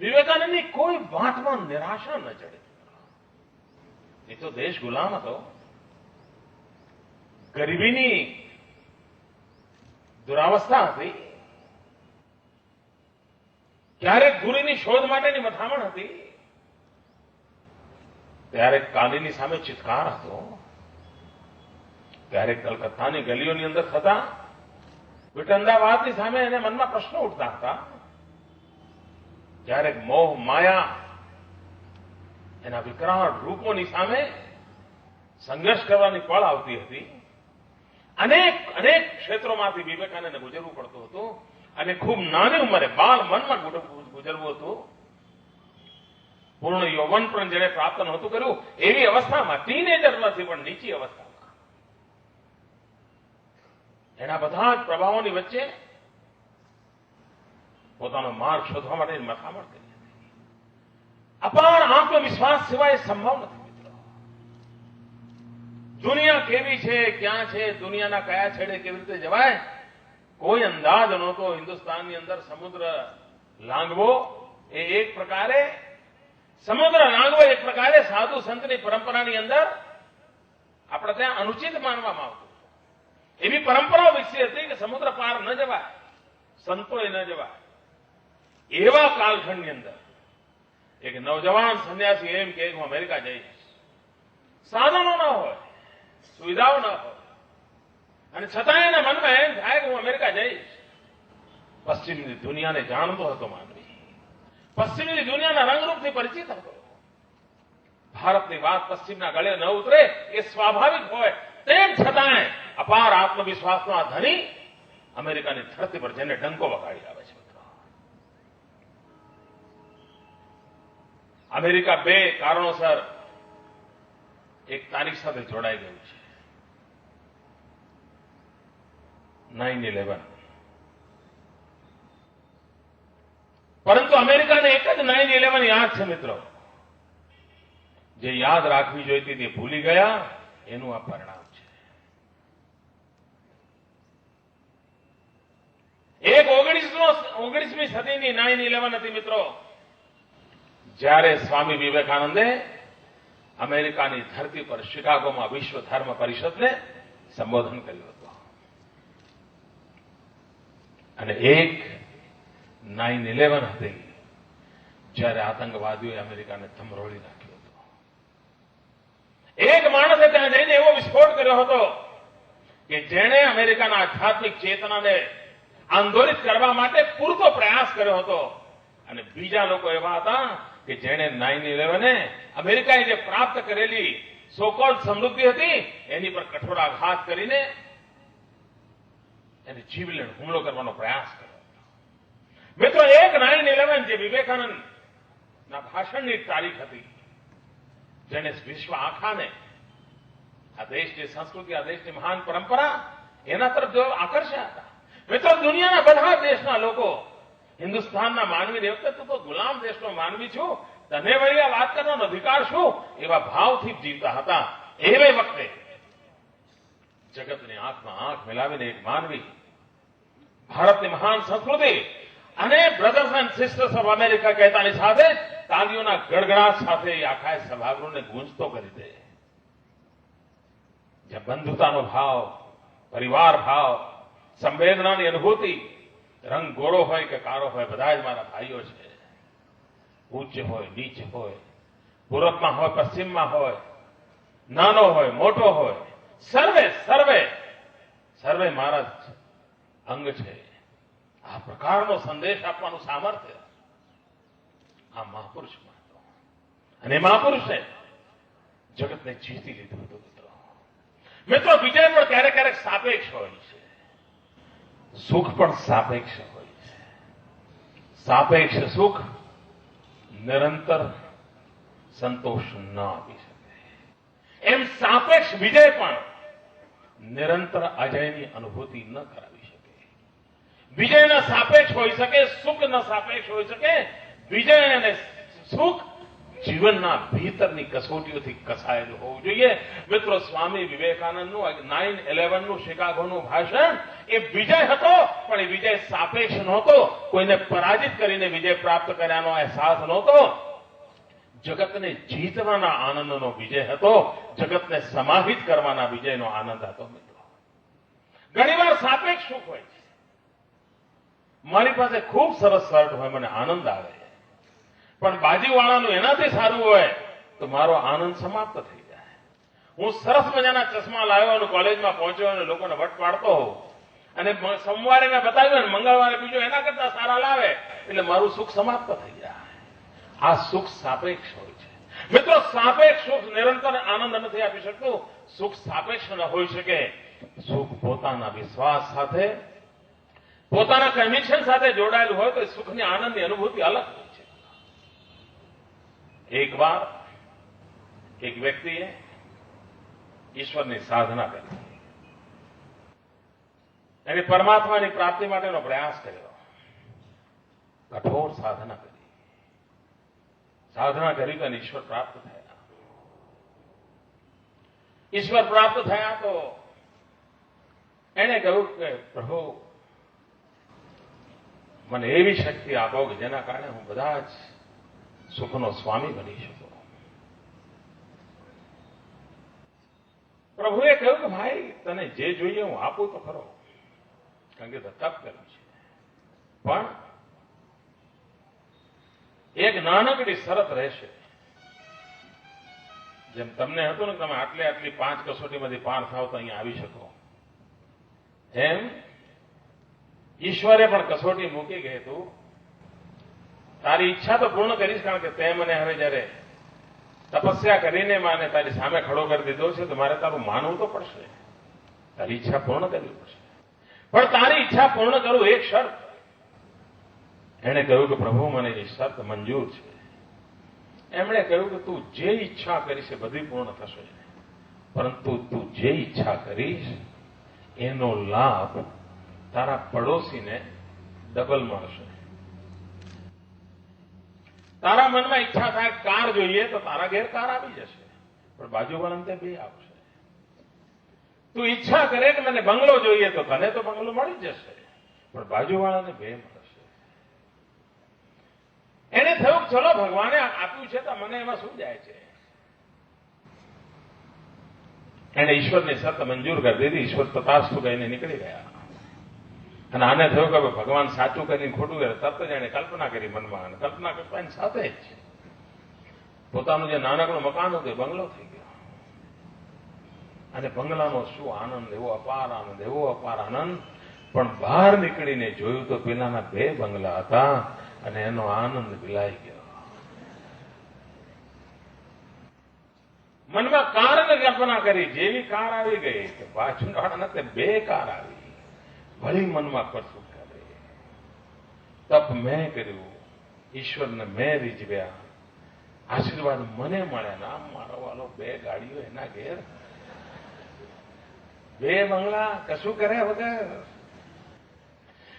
વિવેકાનંદની કોઈ વાતમાં નિરાશા ન ચડે. એ તો દેશ ગુલામ હતો. ગરીબીની દુરાવસ્થા હતી. ક્યારેક ગુરુની શોધ માટેની મથામણ હતી. ક્યારેક કાલીની સામે ચિત્કાર હતો. ક્યારેક કલકત્તાની ગલીઓની અંદર થતા વિટંદાવાદની સામે એને મનમાં પ્રશ્નો ઉઠતા હતા. ક્યારેક મોહ માયા એના વિકરાળ રૂપોની સામે સંઘર્ષ કરવાની પળ આવતી હતી. અનેક ક્ષેત્રોમાંથી વિવેકાનંદને ગુજરવું પડતું હતું અને ખૂબ નાની ઉંમરે બાળ મનમાં ગુજરવું હતું. પૂર્ણ યૌવન પણ જેને પ્રાપ્ત નહોતું કર્યું એવી અવસ્થામાં, ટીનેજર નથી પણ નીચી અવસ્થામાં, એના બધા જ પ્રભાવોની વચ્ચે પોતાનો માર્ગ શોધવા માટેની મથામણ કરી હતી. અપાર આત્મવિશ્વાસ સિવાય સંભવ નથી મિત્રો. દુનિયા કેવી છે, ક્યાં છે, દુનિયાના કયા છેડે કેવી રીતે જવાય, કોઈ અંદાજ નહોતો. હિન્દુસ્તાનની અંદર સમુદ્ર લાંઘવો એ એક પ્રકારે સાધુ સંતની પરંપરાની અંદર આપણે ત્યાં અનુચિત માનવામાં આવતું. એવી પરંપરા વિકસી હતી કે સમુદ્ર પાર ન જવાય, સંતોએ ન જવાય. એવા કાલખંડની અંદર એક નવજવાન સંન્યાસી એમ કે હું અમેરિકા જઈશ. સાધનો ન હોય, સુવિધાઓ ન હોય, અને છતાં એના મનમાં એમ થાય કે હું અમેરિકા જઈશ. પશ્ચિમની દુનિયાને જાણતો હતો માનવી. પશ્ચિમની દુનિયાના રંગરૂપથી પરિચિત હતો. ભારતની વાત પશ્ચિમના ગળે ન ઉતરે એ સ્વાભાવિક હોય. તેમ છતાંય અપાર આત્મવિશ્વાસનો આ ધની અમેરિકાની ધરતી પર જેને ડંકો વગાડી આવે છે. અમેરિકા બે કારણોસર એક તારીખ સાથે જોડાઈ ગયું છે. 9/11. પરંતુ અમેરિકાને એક જ 9/11 યાદ છે મિત્રો. જે યાદ રાખવી જોઈતી તે ભૂલી ગયા, એનું આ પરિણામ છે. એક 19મી સદીની 9/11 હતી મિત્રો, જ્યારે સ્વામી વિવેકાનંદે અમેરિકાની ધરતી પર શિકાગોમાં વિશ્વ ધર્મ પરિષદને સંબોધન કર્યું હતું. અને એક 9/11 હતી જ્યારે આતંકવાદીઓએ અમેરિકાને ધમરોળી નાખ્યો હતો. એક માણસે ત્યાં જઈને એવો વિસ્ફોટ કર્યો હતો કે જેણે અમેરિકાના આધ્યાત્મિક ચેતનાને આંદોલિત કરવા માટે પૂરતો પ્રયાસ કર્યો હતો. અને બીજા લોકો એવા હતા કે જેણે 9/11 અમેરિકાએ જે પ્રાપ્ત કરેલી સોકોલ્ડ સમૃદ્ધિ હતી એની પર કઠોરાઘાત કરીને એને જીવલેણ હુમલો કરવાનો પ્રયાસ કર્યો. મિત્રો, એક 9/11 જે વિવેકાનંદના ભાષણની તારીખ હતી, જેને વિશ્વ આખાને આ દેશની સંસ્કૃતિ, આ દેશની મહાન પરંપરા એના તરફ જો આકર્ષ્યા હતા. મિત્રો, દુનિયાના બધા દેશના લોકો હિન્દુસ્તાનના માનવીને વખતે તું તો ગુલામ દેશનો માનવી છું, તને વળી આ વાત કરવાનો અધિકાર શું, એવા ભાવથી જીવતા હતા. એવે વખતે જગતની આંખમાં આંખ મિલાવીને એક માનવી ભારતની મહાન સંસ્કૃતિ અને brothers and sisters of America કહેતાની સાથે તાલીઓના ગડગડાટ સાથે આખા સભાગૃહને ગૂંજતો કરી દે. જ્યાં બંધુતાનો ભાવ, પરિવાર ભાવ, સંવેદનાની અનુભૂતિ, રંગ ગોળો હોય કે કાળો હોય, બધા જ મારા ભાઈઓ છે. ઉચ્ચ હોય, નીચ હોય, પૂર્વમાં હોય, પશ્ચિમમાં હોય, નાનો હોય, મોટો હોય, સર્વે મારા જ અંગ છે. આ પ્રકારનો સંદેશ આપવાનું સામર્થ્ય આ મહાપુરુષમાં હતું. અને મહાપુરુષે જગતને જીતી લીધું હતું. મિત્રો, વિજય પણ ક્યારેક ક્યારેક સાપેક્ષ હોય છે. સુખ પણ સાપેક્ષ હોય છે. સાપેક્ષ સુખ નિરંતર સંતોષ ન આપી શકે. એમ સાપેક્ષ વિજય પણ નિરંતર અજયની અનુભૂતિ ન કરાવી શકે. વિજય ન સાપેક્ષ હોઈ શકે, સુખ ન સાપેક્ષ હોઈ શકે. વિજય અને સુખ જીવનના ભીતરની કસોટીઓથી કસાયેલું હોવું જોઈએ. મિત્રો, સ્વામી વિવેકાનંદનું 9/11નું શિકાગોનું ભાષણ એ વિજય હતો, પણ એ વિજય સાપેક્ષ નહોતો. કોઈને પરાજિત કરીને વિજય પ્રાપ્ત કર્યાનો અહેસાસ નહોતો. જગતને જીતવાના આનંદનો વિજય હતો. જગતને સમાહિત કરવાના વિજયનો આનંદ હતો. મિત્રો, ઘણીવાર સાપેક્ષ સુખ હોય છે. મારી પાસે ખૂબ સરસ શર્ટ હોય, મને આનંદ આવે, પણ બાજુવાળાનું એનાથી સારું હોય તો મારો આનંદ સમાપ્ત થઈ જાય. હું સરસ મજાના ચશ્મા લાવ્યો અને કોલેજમાં પહોંચ્યો અને લોકોને વટ પાડતો હોઉં, અને સોમવારે મેં બતાવ્યું અને મંગળવારે બીજો એના કરતા સારા લાવે, એટલે મારું સુખ સમાપ્ત થઈ જાય. આ સુખ સાપેક્ષ હોય છે. મિત્રો, સાપેક્ષ સુખ નિરંતર આનંદ નથી આપી શકતું. સુખ સાપેક્ષ ન હોઈ શકે. સુખ પોતાના વિશ્વાસ સાથે, પોતાના કન્વિક્શન સાથે જોડાયેલું હોય તો સુખની આનંદની અનુભૂતિ અલગ હોય છે. એક વાર એક વ્યક્તિએ ઈશ્વરની સાધના કરી, એની પરમાત્માની પ્રાપ્તિ માટેનો પ્રયાસ કર્યો, કઠોર સાધના કરી. સાધના કરી તો ઈશ્વર પ્રાપ્ત થયા. ઈશ્વર પ્રાપ્ત થયા તો એણે કહ્યું કે પ્રભુ, મને એવી શક્તિ આપો કે જેના કારણે હું બધા જ સુખનો સ્વામી બની શકું. પ્રભુએ કહ્યું કે ભાઈ, તને જે જોઈએ હું આપું તો ખરો, કારણ કે તપ કર્યું છે, પણ એક નાનકડી શરત રહેશે. જેમ તમને હતું ને, તમે આટલી 5 કસોટીમાંથી પાર થાવ તો અહીંયા આવી શકો, એમ ઈશ્વરે પણ કસોટી મૂકી ગઈ. તું તારી ઈચ્છા તો પૂર્ણ કરીશ, કારણ કે તે મને હવે જયારે તપસ્યા કરીને માને તારી સામે ખડો કરી દીધો છે તો મારે તારું માનવું તો પડશે. તારી ઈચ્છા પૂર્ણ કરવી પડશે, પણ તારી ઈચ્છા પૂર્ણ કરું એક શરત. એણે કહ્યું કે પ્રભુ, મને એ શરત મંજૂર છે. એમણે કહ્યું કે તું જે ઈચ્છા કરીશ એ બધી પૂર્ણ થશે, પરંતુ તું જે ઈચ્છા કરીશ એનો લાભ તારા પડોશીને ડબલ મળશે. તારા મનમાં ઈચ્છા થાય કાર જોઈએ તો તારા ઘેર કાર આવી જશે, પણ બાજુવાળાને તે 2 આવશે. તું ઈચ્છા કરે કે મને બંગલો જોઈએ તો તને તો બંગલો મળી જશે, પણ બાજુવાળાને 2 મળશે. એને થયું ચલો ભગવાને આપ્યું છે તો મને એમાં શું જાય છે. એને ઈશ્વરની શરત મંજૂર કરી દીધી. ઈશ્વર તથાસ્તુ કહીને નીકળી ગયા. અને આને થયું કે ભગવાન સાચું કરીને ખોટું કરે. તરત જ એને કલ્પના કરી મનમાં, અને કલ્પના કરતા સાથે જ પોતાનું જે નાનકડું મકાન હતું એ બંગલો થઈ ગયો. અને બંગલાનો શું આનંદ, એવો અપાર આનંદ, એવો અપાર આનંદ. પણ બહાર નીકળીને જોયું તો પેલાના 2 બંગલા હતા, અને એનો આનંદ ભૂલાઈ ગયો. મનમાં કારની કલ્પના કરી, જેવી કાર આવી ગઈ કે બાજુવાળાને 2 કાર આવી. ભલી મનમાં પરસું કરે. તપ મેં કર્યું, ઈશ્વરને મેં રીઝવ્યા, આશીર્વાદ મને મળ્યા. નામ મારો વાલો 2 ગાડીઓ એના ઘેર, 2 બંગલા, કશું કર્યા વગર.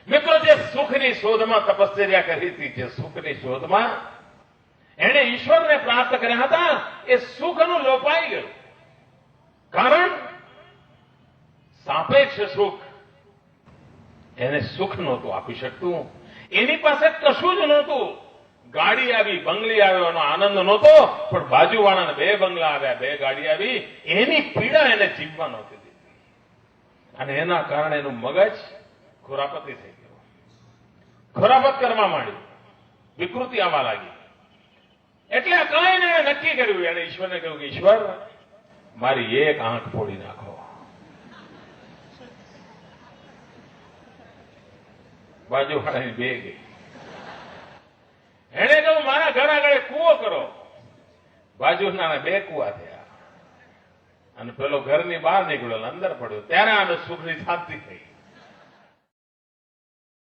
મિત્રો, જે સુખની શોધમાં તપશ્ચર્યા કરી હતી, જે સુખની શોધમાં એણે ઈશ્વરને પ્રાપ્ત કર્યા હતા, એ સુખનું લોપાઈ ગયું. કારણ સાપેક્ષ સુખ એને સુખ નહોતું આપી શકતું. એની પાસે કશું જ નહોતું. ગાડી આવી, બંગલી આવ્યો, એનો આનંદ નહોતો, પણ બાજુવાળાને 2 બંગલા આવ્યા, 2 ગાડી આવી, એની પીડા એને જીવવા નહોતી દીધી. અને એના કારણે એનું મગજ ખોરાપતી થઈ ગયું. ખોરાપત કરવા માંડ્યું, વિકૃતિ આવવા લાગી. એટલે કઈ ને નક્કી કર્યું. એને ઈશ્વરને કહ્યું કે ઈશ્વર, મારી 1 આંખ ફોડી નાખો. બાજુવાળાની 2 ગઈ. એને કહ્યું મારા ઘર આગળ કૂવો કરો. બાજુના 2 કૂવા થયા. અને પેલો ઘરની બહાર નીકળ્યો, અંદર પડ્યો. ત્યારે આને સુખની શાંતિ થઈ.